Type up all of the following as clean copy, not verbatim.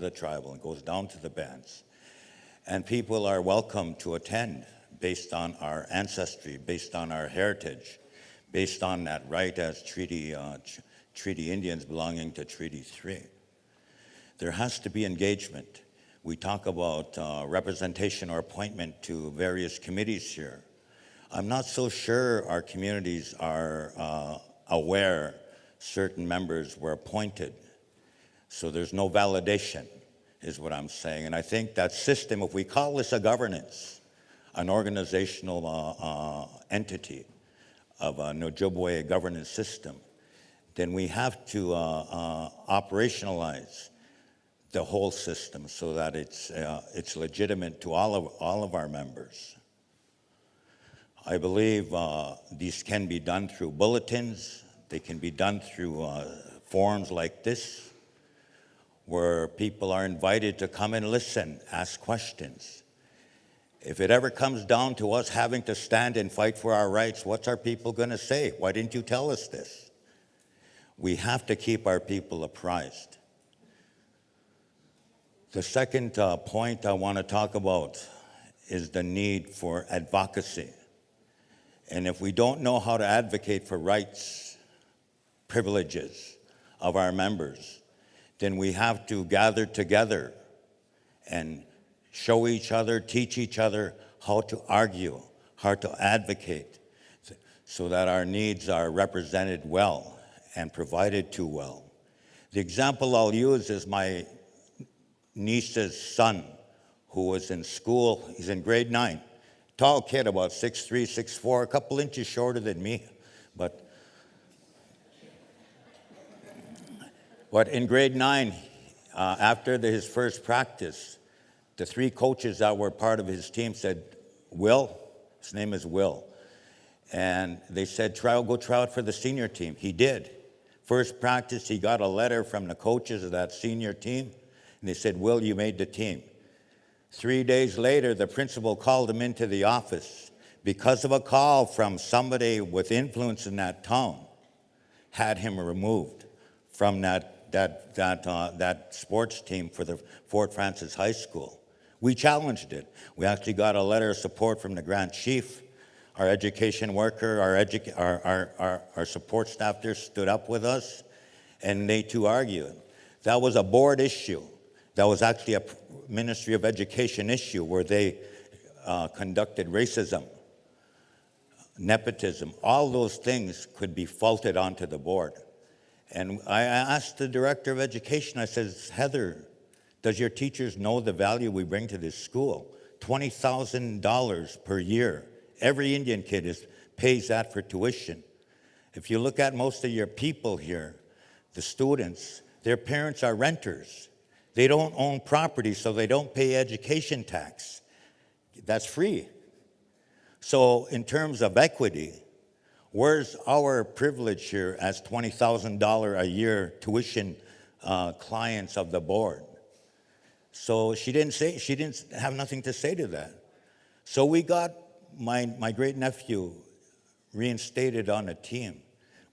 the tribal and goes down to the bands. And people are welcome to attend based on our ancestry, based on our heritage, based on that right as Treaty Indians belonging to Treaty 3. There has to be engagement. We talk about representation or appointment to various committees here. I'm not so sure our communities are aware certain members were appointed. So there's no validation, is what I'm saying. And I think that system, if we call this a governance, an organizational entity of a Ojibwe governance system, then we have to operationalize the whole system so that it's legitimate to all of our members. I believe these can be done through bulletins. They can be done through forums like this, where people are invited to come and listen, ask questions. If it ever comes down to us having to stand and fight for our rights, what's our people going to say? Why didn't you tell us this? We have to keep our people apprised. The second point I want to talk about is the need for advocacy. And if we don't know how to advocate for rights, privileges of our members, then we have to gather together and show each other, teach each other how to argue, how to advocate, so that our needs are represented well and provided to well. The example I'll use is my niece's son, who was in school. He's in grade 9. Tall kid, about 6'3", 6'4", a couple inches shorter than me. But in grade 9, after his first practice, the 3 coaches that were part of his team said, Will, his name is Will, and they said, go try out for the senior team. He did. First practice, he got a letter from the coaches of that senior team, and they said, Will, you made the team. 3 days later, the principal called him into the office because of a call from somebody with influence in that town, had him removed from that sports team for the Fort Frances High School. We challenged it. We actually got a letter of support from the Grand Chief. Our education worker, our support staff there stood up with us, and they too argued. That was a board issue. That was actually a Ministry of Education issue where they conducted racism, nepotism. All those things could be faulted onto the board. And I asked the Director of Education, I said, Heather, does your teachers know the value we bring to this school? $20,000 per year. Every Indian kid pays that for tuition. If you look at most of your people here, the students, their parents are renters. They don't own property, so they don't pay education tax. That's free. So in terms of equity, where's our privilege here as $20,000 a year tuition clients of the board? So she didn't have nothing to say to that. So we got my great nephew reinstated on a team,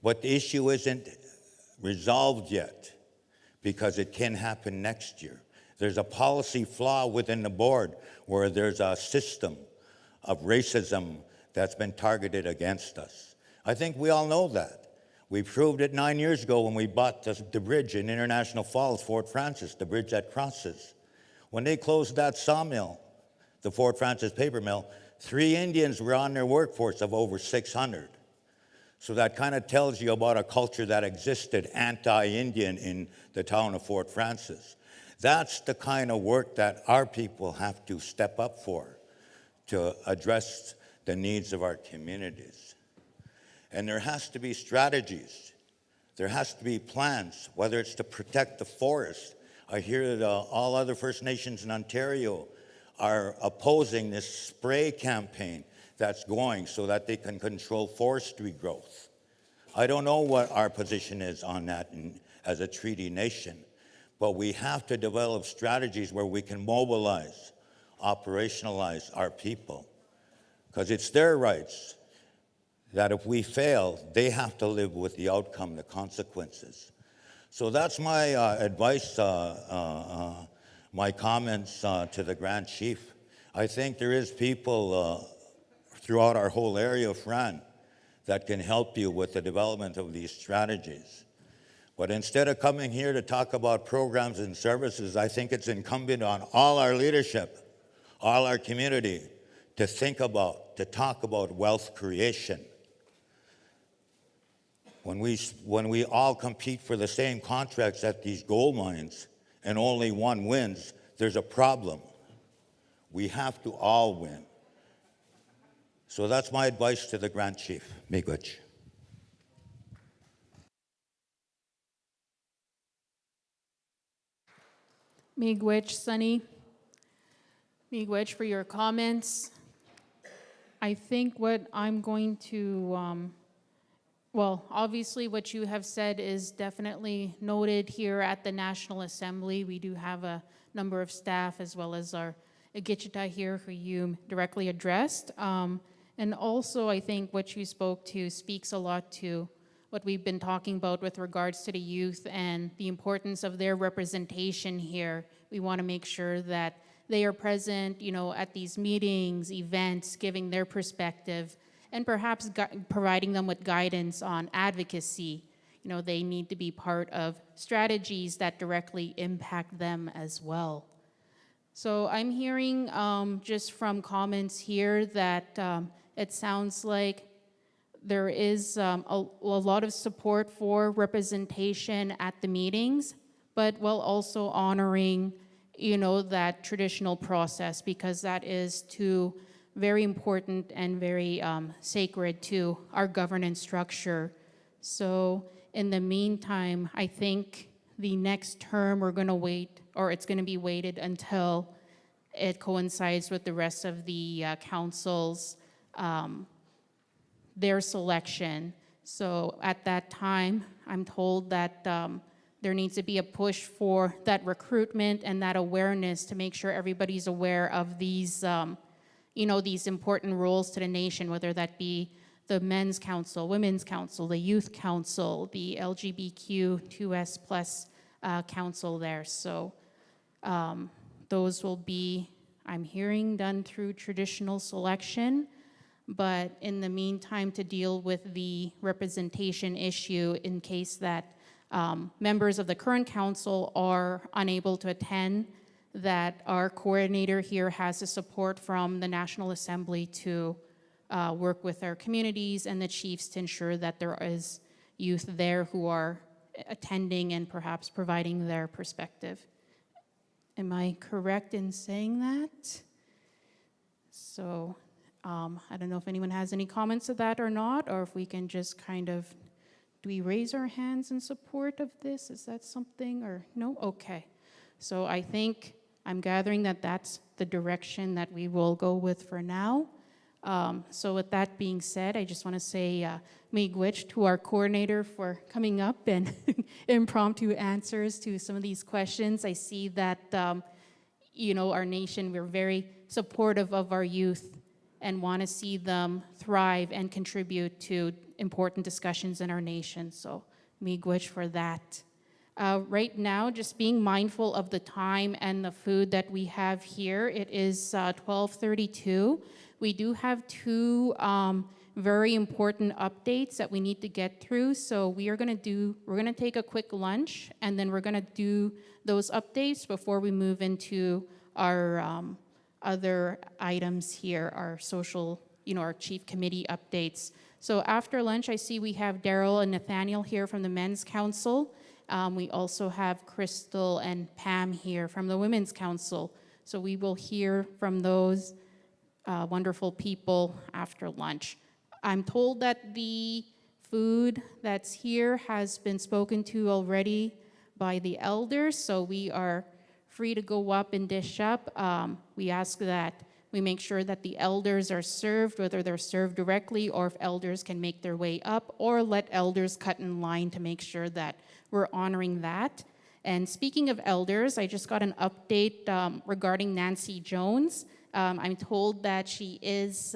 but the issue isn't resolved yet, because it can happen next year. There's a policy flaw within the board where there's a system of racism that's been targeted against us. I think we all know that. We proved it 9 years ago when we bought the bridge in International Falls, Fort Frances, the bridge that crosses. When they closed that sawmill, the Fort Frances paper mill, 3 Indians were on their workforce of over 600. So that kind of tells you about a culture that existed anti-Indian in the town of Fort Frances. That's the kind of work that our people have to step up for to address the needs of our communities. And there has to be strategies. There has to be plans, whether it's to protect the forest. I hear that all other First Nations in Ontario are opposing this spray campaign that's going so that they can control forestry growth. I don't know what our position is on that as a treaty nation, but we have to develop strategies where we can mobilize, operationalize our people, because it's their rights that if we fail, they have to live with the outcome, the consequences. So that's my advice, my comments to the Grand Chief. I think there is people throughout our whole area of Fran that can help you with the development of these strategies. But instead of coming here to talk about programs and services, I think it's incumbent on all our leadership, all our community, to talk about wealth creation. When we all compete for the same contracts at these gold mines and only one wins, there's a problem. We have to all win. So that's my advice to the Grand Chief. Miigwech. Miigwech, Sunny. Miigwech for your comments. I think what I'm going to, well, obviously what you have said is definitely noted here at the National Assembly. We do have a number of staff as well as our Igichita here who you directly addressed. And also I think what you spoke to speaks a lot to what we've been talking about with regards to the youth and the importance of their representation here. We want to make sure that they are present, at these meetings, events, giving their perspective, and perhaps providing them with guidance on advocacy. They need to be part of strategies that directly impact them as well. So I'm hearing just from comments here that it sounds like there is a lot of support for representation at the meetings, but while also honoring, that traditional process, because that is too very important and very sacred to our governance structure. So in the meantime, I think the next term we're going to wait, or it's going to be waited until it coincides with the rest of the councils, their selection. So at that time, I'm told that there needs to be a push for that recruitment and that awareness to make sure everybody's aware of these, these important roles to the nation, whether that be the Men's Council, Women's Council, the Youth Council, the LGBTQ2S plus council there. So those will be, I'm hearing, done through traditional selection. But in the meantime, to deal with the representation issue in case that members of the current council are unable to attend, that our coordinator here has the support from the National Assembly to work with our communities and the chiefs to ensure that there is youth there who are attending and perhaps providing their perspective. Am I correct in saying that? So I don't know if anyone has any comments to that or not, or if we can just kind of, do we raise our hands in support of this? Is that something, or no? Okay. So I think I'm gathering that that's the direction that we will go with for now. So with that being said, I just want to say miigwech to our coordinator for coming up and impromptu answers to some of these questions. I see that, our nation, we're very supportive of our youth and want to see them thrive and contribute to important discussions in our nation. So miigwech for that. Right now, just being mindful of the time and the food that we have here, it is 12:32. We do have two very important updates that we need to get through. So we're gonna take a quick lunch, and then we're gonna do those updates before we move into our other items here, our social, our chief committee updates. So after lunch, I see we have Daryl and Nathaniel here from the Men's Council. We also have Crystal and Pam here from the Women's Council. So we will hear from those wonderful people after lunch. I'm told that the food that's here has been spoken to already by the elders, so we are free to go up and dish up. We ask that we make sure that the elders are served, whether they're served directly or if elders can make their way up, or let elders cut in line to make sure that we're honoring that. And speaking of elders, I just got an update regarding Nancy Jones. I'm told that she is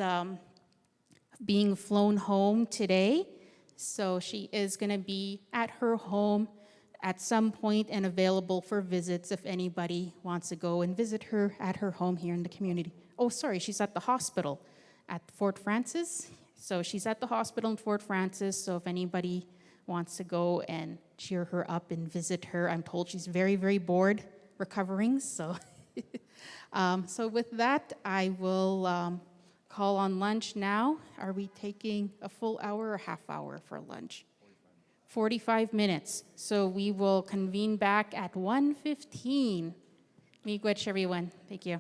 being flown home today. So she is going to be at her home at some point and available for visits if anybody wants to go and visit her at her home here in the community. Oh, sorry, she's at the hospital at Fort Francis. So she's at the hospital in Fort Francis, so if anybody wants to go and cheer her up and visit her, I'm told she's very, very bored recovering, so. So with that, I will call on lunch now. Are we taking a full hour or half hour for lunch? 45 minutes. So we will convene back at 1:15. Miigwech, everyone. Thank you.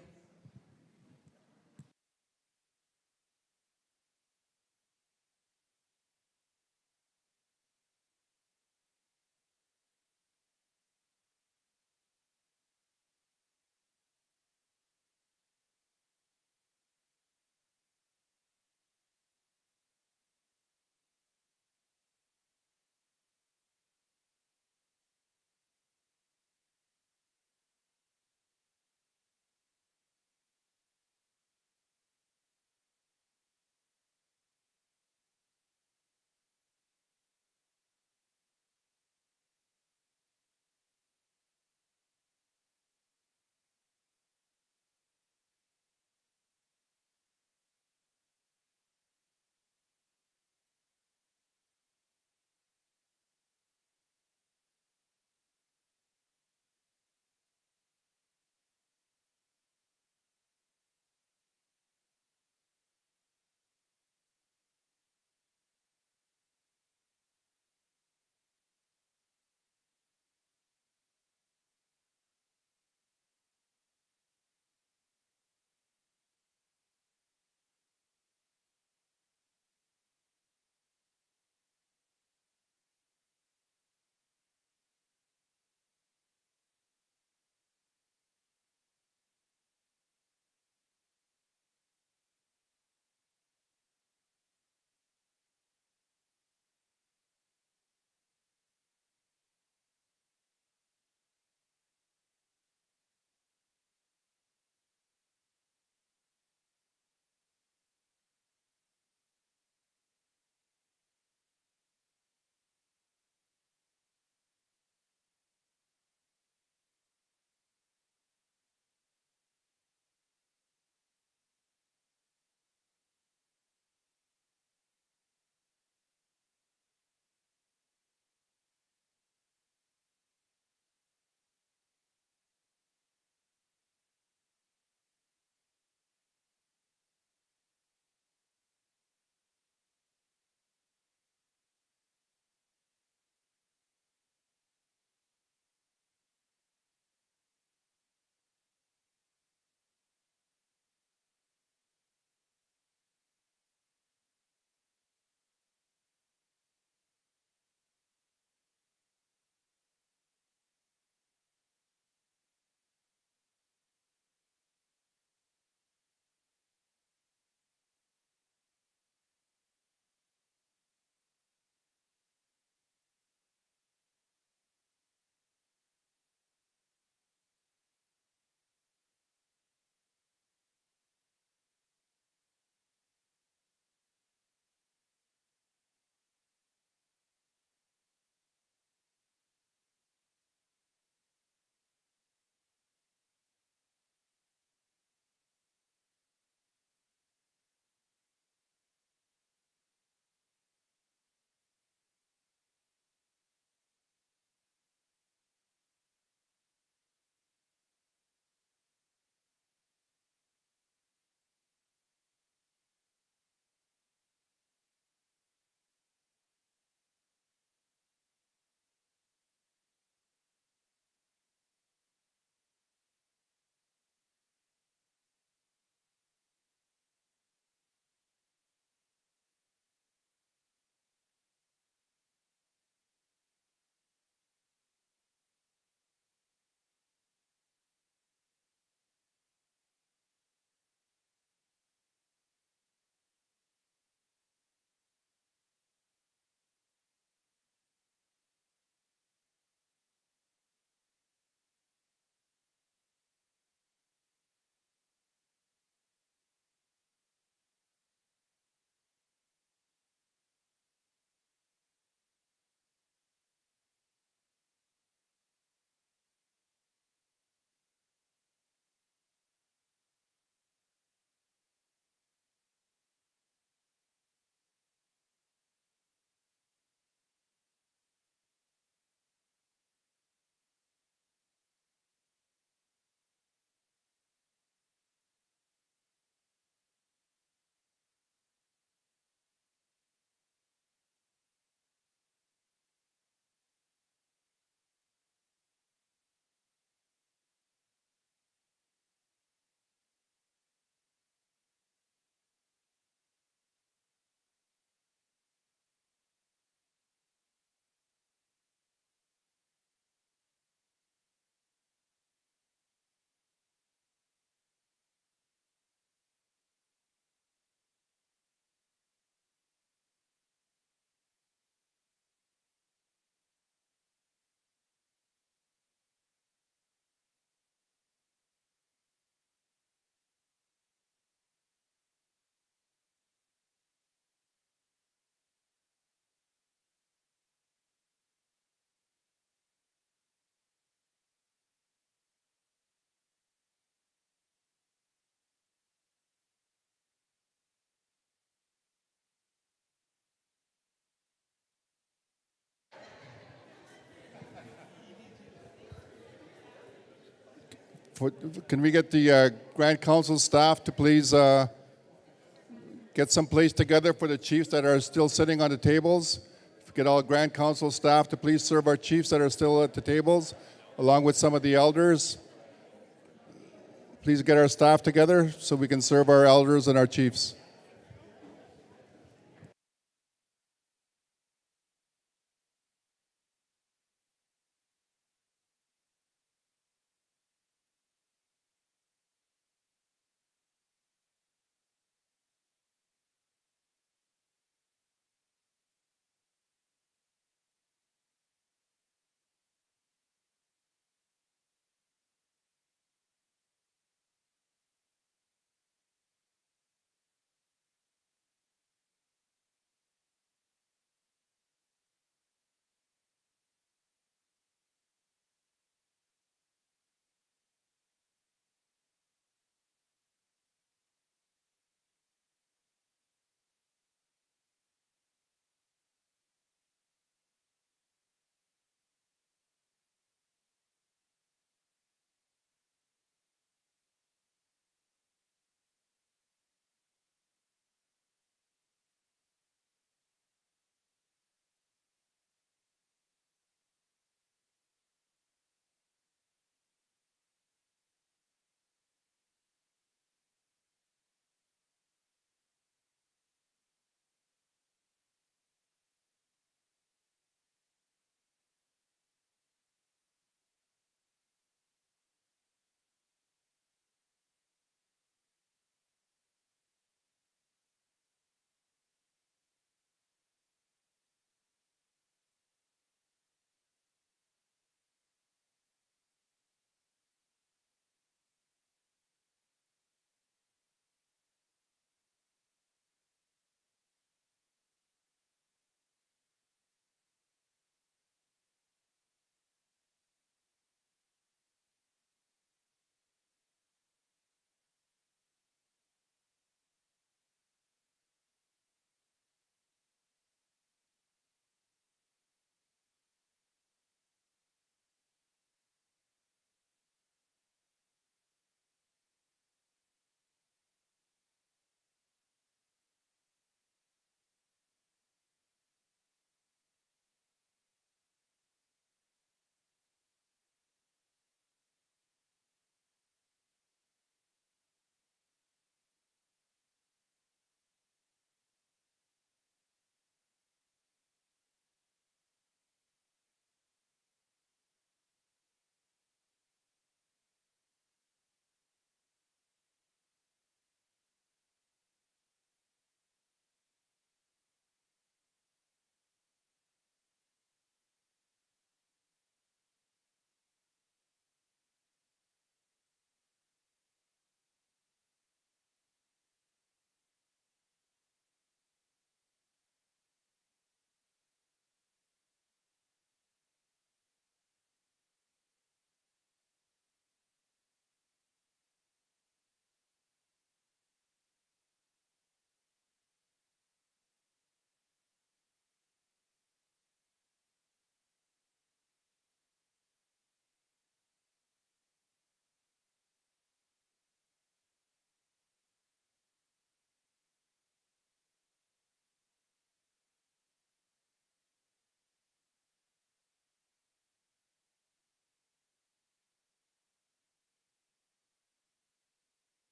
Can we get the Grand Council staff to please get some place together for the chiefs that are still sitting on the tables? Get all Grand Council staff to please serve our chiefs that are still at the tables, along with some of the elders. Please get our staff together so we can serve our elders and our chiefs.